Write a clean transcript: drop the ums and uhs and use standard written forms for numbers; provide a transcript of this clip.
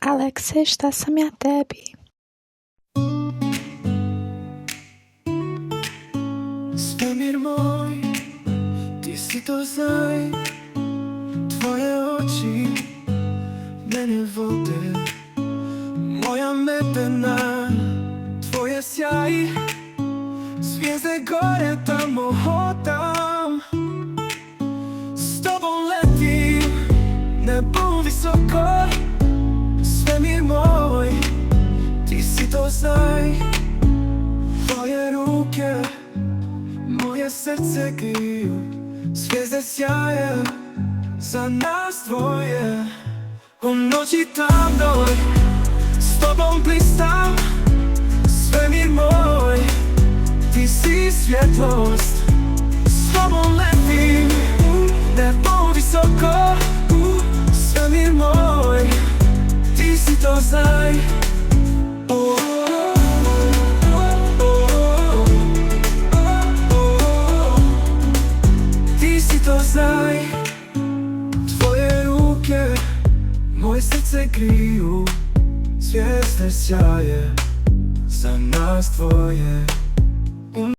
Alekse, šta sam ja tebi? Svemir moj, ti si to znaj. Tvoje oči mene vode, moja medena, tvoje sjaj. Zvijezde gore tamo hodam, s tobom letim, nebo visoko. Svemir moj, ti si to znaj. Tvoje ruke moje srce griju, zvijezde sjaje za nas dvoje. U noći tamnoj s tobom blistam. Svemir moj, ti si svjetlost. S tobom letim, nebo visoko. Svemir moj, ti si to znaj. Ti si to znaj. Tvoje ruke moje srce griju, zvijezde sjaje za nas dvoje.